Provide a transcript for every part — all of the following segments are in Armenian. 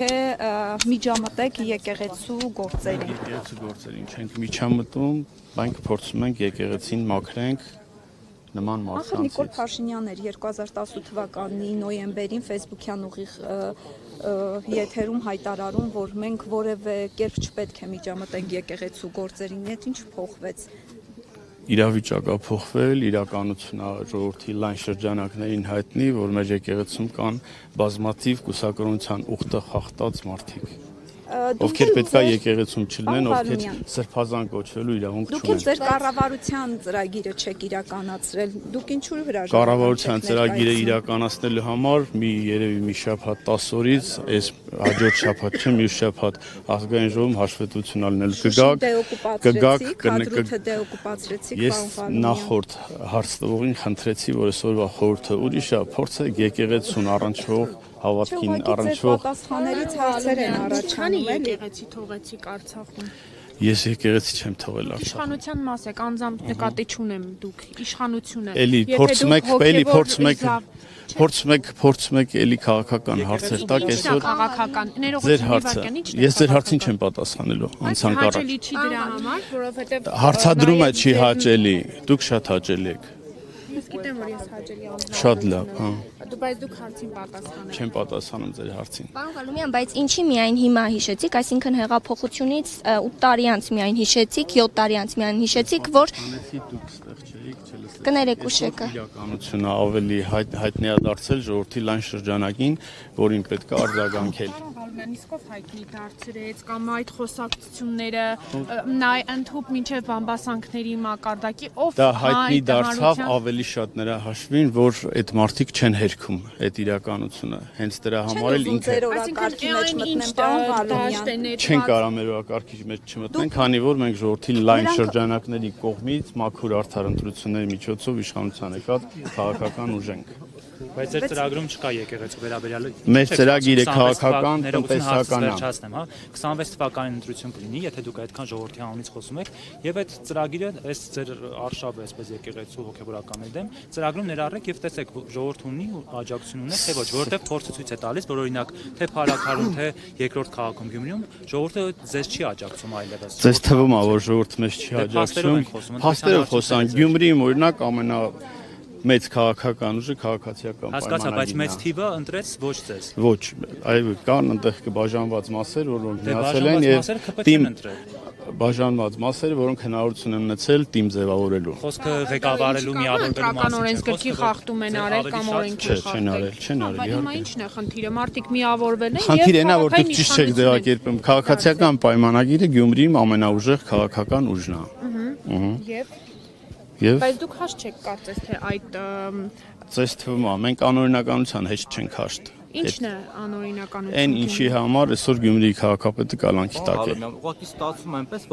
Միջամտեք եկեղեցու գործերին։ Եկեղեցու գործերին չենք միջամտում, մենք փորձում ենք եկեղեցին մաքրենք նման Ախր Նիկոլ մարդկանցից։ Փաշինյանն էր 2018 թվականի նոյեմբերին Facebook-յան ուղիղ եթերում հայտարարում, որ մենք որևէ կերպ չպետք է միջամտենք եկեղեցու գործերին, այդ ինչ փոխվեց։ Իրավիճակը փոխվել, իրականությունը ժողովրդի լայն շրջանակներին հայտնի, որ մեր եկեղեցում կան բազմաթիվ կուսակրոնության ուխտը խախտած մարդիկ, ովքեր պետքա եկեղեցում չլինեն, ովքեր սրբազան կոչվելու իրավունք չունեն։ Դուք էլ ձեր կառավարության ծրագիրը չեք իրականացրել, դուք ինչու հրաժարվել։ Կառավարության ծրագիրը իրականացնելու համար երևի մի շաբաթ 10 օրից, այս հաջորդ շաբաթ չէ, մյուս շաբաթ ազգային ժողովում հաշվետվություն դեօկուպացրեցիք, Ես նախորդ հարց տվողին խնդրեցի, որ այսօրվա խորհուրդը ուրիշ է, փորձեք եկեղեցուն առնչվող հավատքին առնչվող պատասխաններից հարցեր են առաջանում, էլի։ Եկեղեցի թողեցիք Արցախում։ Ես եկեղեցի չեմ թողել Արցախ։ Իշխանության մաս եք, անձամբ նկատի չունեմ դուք, իշխանությունը։ Էլի փորձում եք էլի քաղաքական հարցեր տակ այսօր։ Քաղաքական Ձեր հարցը։ Ես ձեր հարցին չեմ պատասխանելու, անցանք առաջ։ Հաճելի չի դրա համար, որովհետև Հարցադրումը չի հաճելի, դուք շատ հաճելի եք։ Ես գիտեմ, որ ես հաճելի անձնական։ Շատ լավ, հա։ Բայց դուք հարցին պատասխանեք։ Չեմ պատասխանում ձեր հարցին։ Պարոն Գալումյան, բայց ինչի միայն հիմա հիշեցիք, այսինքն հեղափոխությունից 8 տարի անց միայն հիշեցիք, 7 տարի անց միայն հիշեցիք, որ Դուք ստեղ չէիք, չլսեք։ կներեք ուշեկը։ Իրականությունը ավելի հայտնի է դարձել ժողովրդի լայն շրջանակին, որին պետք է արձագանքել։ Իսկով հայտնի դարձրեց կամ այդ խոսակցությունները ընդհուպ մինչև բամբասանքների մակարդակի ով Դա հայտնի դարձավ ավելի շատ նրա հաշվին, որ այդ մարդիկ չեն հերքում այդ իրականությունը։ Հենց դրա համար էլ ինքը չեն կարող մեր օրակարգի մեջ չմտնեն, քանի որ մենք ժողովրդի լայն շրջանակների կողմից մաքուր արդար ընտրությունների միջոցով իշխանության եկած քաղաքական ուժ ենք։ Բայց ձեր ծրագրում չկա եկեղեցու վերաբերյալ։ Մեր ծրագիրը քաղաքական, տնտեսական է։ 26 թվականին ընտրություն կլինի, եթե դուք այդքան ժողովրդի անունից խոսում եք, եւ այդ ծրագիրը այս ձեր արշավը, այսպես եկեղեցու հոգեվորականների դեմ, ծրագրում ներառեք եւ տեսեք ժողովուրդ ունի աջակցություն ունեք, թե ոչ, որովհետեւ փորձը ցույց է տալիս, որ օրինակ թե Փարաքարում, թե երկրորդ քաղաքում Գյումրիում ժողովուրդը ձեզ չի աջակցում այլևս։ Ձեզ թվում է, որ ժողովուրդը մեզ չի աջակցում։ Փաստերով խոսանք, Գյումրիում օրինակ մեծ քաղաքական ուժը քաղաքացիական պայմանագիրն է։ Հասկացա, բայց մեծ թիվը ընտրեց ոչ ձեզ։ Ոչ, այո, կան այնտեղ բաժանված մասեր, որոնք միացել են եւ բաժանված մասեր, որոնք հնարավորություն են ունեցել թիմ ձևավորելու։ Խոսքը ղեկավարելու միավորվելու մասին։ Օրենսգրքի խախտում են արել կամ օրենքի խախտել։ Չեն արել։ Բայց հիմա ի՞նչն է խնդիրը։ Մարդիկ միավորվել են եւ խնդիրը նա, որ դուք ճիշտ չեք ձևակերպում։ Քաղաքացիական պայմանագիրը Գյումրիում ամենաուժեղ քաղաքական ուժն է։ Բայց դուք հաշտ չեք կարծես թե այդ Ձեզ թվում է, մենք անօրինականության հետ չենք հաշտ։ Ինչն է անօրինականությունը։ Այն ինչի համար այսօր Գյումրիի քաղաքապետը կալանքի տակ է։ Ուղղակի ստացվում է այնպես,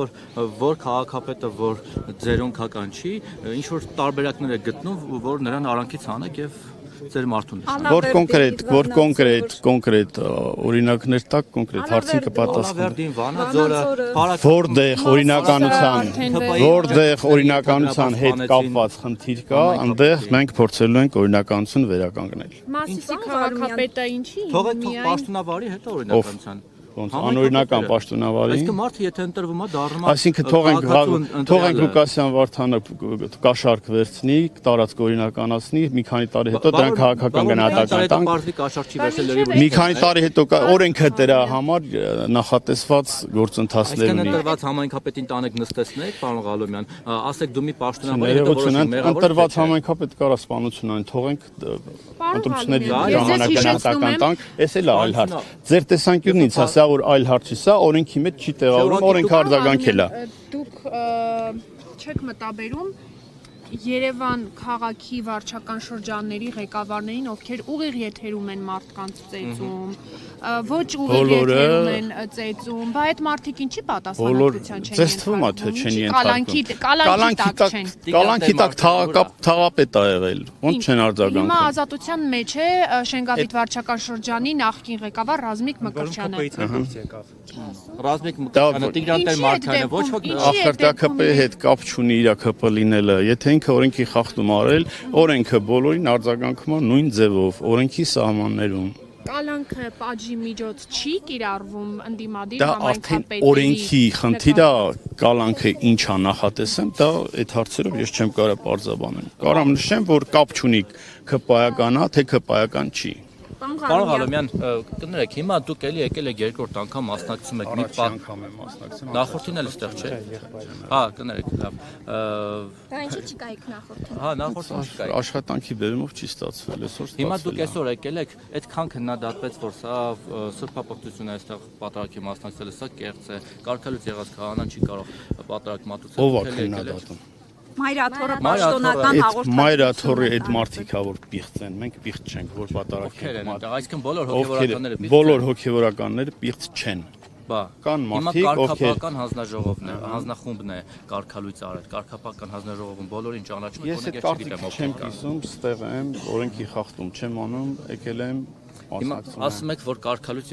որ քաղաքապետը, որ ձերոնքական չի, ինչ որ տարբերակներ է գտնում, որ նրան արանքից հանեք եւ ձեր մարդուն։ Որ կոնկրետ օրինակներ տակ կոնկրետ հարցին կպատասխանեն։ Որտեղ օրինականության հետ կապված խնդիր կա, այնտեղ մենք փորձելու ենք օրինականություն վերականգնել։ Մասիսի քաղաքապետը ինչի։ Թողեք պաշտոնավարի հետ օրինականության։ Ոնց անօրինական պաշտոնավարի։ Այսինքն մարդը եթե ընտրվում է դառնում է։ Այսինքն թողենք Լուկասյան Վարդանը կաշառք վերցնի, տարածք օրինականացնի, մի քանի տարի հետո դրան քաղաքական գնահատական տանք։ Մի քանի տարի հետո օրենքը դրա համար նախատեսված գործընթացներ ունի։ Այսինքն ընտրված համայնքապետին տանեք նստեցնեք, պարոն Ղալոմյան, ասեք դու մի պաշտոնավարի հետ որոշում ընտրված համայնքապետ կարա սպանություն այն թողենք ընտրությունների ժամանակ գնահատական տանք, էս էլ այլ հարց։ Ձեր տեսանկյունից ասա որ այլ հարց չի, սա օրենքի մեջ չի տեղավորվում, օրենքը արձագանքել է։ Դուք չեք մտաբերում Երևան քաղաքի վարչական շրջանների ղեկավարներին, ովքեր ուղիղ եթերում են մարդկանց ծեծում, ոչ ուղիղ եթերում են ծեծում, բա այդ մարդիկ ինչի պատասխանատվության չեն ենթարկվում։ Ձեզ թվում է թե չեն ենթարկվում։ Կալանքի տակ թաղապետ ա եղել, ոնց չեն արձագանքում։ Հիմա ազատության մեջ է Շենգավիթ վարչական շրջանի նախկին ղեկավար Ռազմիկ Մկրտչյանը։ Ռազմիկ Մկրտչյանը Տիգրան Տեր-Մարգարյանը ոչ ոք ախր դա ԿՊ-ի հետ կապ չունի իր ԿՊ լինելը, եթե ինքը օրենքի խախտում արել, օրենքը բոլորին արձագանքում է նույն ձևով, օրենքի սահմաններում։ կալանքը պատժի միջոց չի կիրառվում ընդդիմադիր Դա արդեն օրենքի խնդիր է, կալանքը ինչա նախատեսեմ, դա այդ հարցերով ես չեմ կարող պարզաբանել։ Կարամ նշեմ, որ կապ չունի ԿՊԱ-ական, թե ԿՊԱ-ական չի։ Պարոն Ղալոմյան, կներեք, հիմա դուք էլի եկել եք երկրորդ անգամ մասնակցում եք մի անգամ եմ մասնակցում։ Նախորդին էլ այստեղ չէ։ Հա, կներեք, լավ։ Դա ինչի չկայիք նախորդին։ Հա, նախորդին չկայ։ Աշխատանքի բերումով չի ստացվել, այսօր ստացվել։ Հիմա դուք այսօր եկել եք, այդքան քննադատվեց, որ սա սրբապղծություն է այստեղ պատարագի մասնակցելը, սա կեղծ է, կարգելուց եղած քահանան չի կարող պատարագ մատուցել։ Ով է քննադատում։ Մայրաթորը պաշտոնական Այդ մայրաթորը այդ մարդիկա որ պիղծ են, մենք պիղծ չենք, որ պատարագ են։ Այսինքն բոլոր հոգևորականները պիղծ բոլոր հոգևորականները պիղծ չեն։ Բա, կան հիմա մարդիկ, կարգապահական հանձնաժողովն է, հանձնախումբն է կարգալույց արել, կարգապահական հանձնաժողովում բոլորին ճանաչում Ես այդ կարծիք չեմ կիսում, ստեղ եմ, օրենքի խախտում չեմ անում, եկել եմ Հիմա ասում եք, որ կարգալույց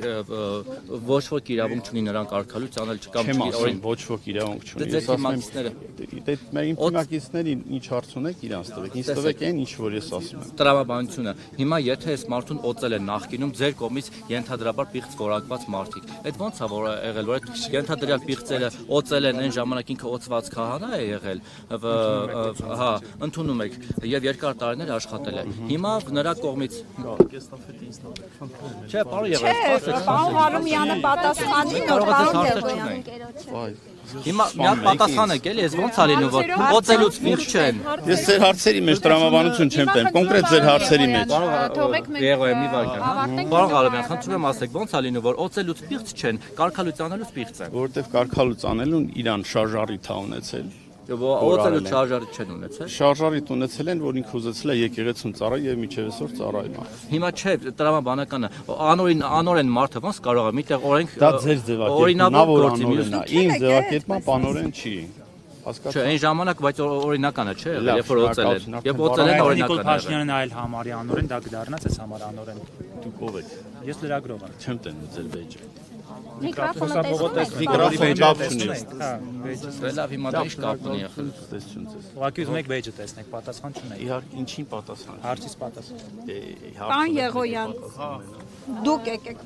ոչ ոք իրավունք չունի նրան կարգալույց անել չկամ օրեն ոչ ոք իրավունք չունի։ Ես ասում եմ, դե մեր ինքնակիցներին ինչ հարց ունեք, իրանց տվեք։ Ինձ տվեք այն, ինչ որ ես ասում եմ։ Տրամաբանությունը։ Հիմա եթե այս մարդուն օծել են նախկինում ձեր կողմից ենթադրաբար պիղծ որակված մարդիկ։ Այդ ոնց է որ եղել, որ այդ ենթադրյալ պիղծերը օծել են այն ժամանակ ինքը օծված քահանա է եղել։ Հա, ընդունում եք եւ երկար տարիներ աշխատել է։ Հիմա նրա կողմից Չէ, պարոն Եղեգեյ, Պարոն Ղալոմյանը պատասխանի նոր պարոն Եղեգեյ։ Հիմա միակ պատասխան եք էլի, ես ոնց ա լինում որ օծելուց պիղծ չեն։ Ես ձեր հարցերի մեջ տրամաբանություն չեմ տալիս, կոնկրետ ձեր հարցերի մեջ։ Թողեք մենք Եղեգեյ, մի վարքան։ Պարոն Ղալոմյան, խնդրում եմ ասեք, ոնց ա լինում որ օծելուց պիղծ չեն, կարգալույց անելուց պիղծ են։ Որովհետև կարգալույց անելուն իրան շարժարիթ ա ունեցել։ Օծելուց շարժարիթ չեն ունեցել։ Շարժարիթ ունեցել են, որ ինքը ուզեցել է եկեղեցուն ծառայ եւ միջև այսօր ծառայում է։ Հիմա չէ, տրամաբանականը անօրեն մարդը ոնց կարող է միտեղ օրենք Դա ձեր ձևակերպումն է, որ անօրեն է։ Իմ ձևակերպումը անօրեն չի։ Չէ, այն ժամանակ բայց օրինական է, չէ, երբ որ օծել են։ Երբ օծել են օրինական է։ Նիկոլ Փաշինյանն այլ համարի անօրեն, դա կդառնաց այս համար անօրեն։ Դուք ով եք։ Ես լրագրող եմ։ Չեմ տենում ձեր վեճը։ Միկրոֆոնը տեսնում եք։ Միկրոֆոնը կապ չունի։ Հա, վեճը։ Լավ, հիմա դա ինչ կապ ունի ախր։ Տեսություն ձեզ։ Ուղղակի ուզում եք վեճը տեսնեք, պատասխան չունեք։ Իհարկե, ինչին պատասխան։ Հարցից պատասխան։ Պարոն Եղոյան, դուք եկեք։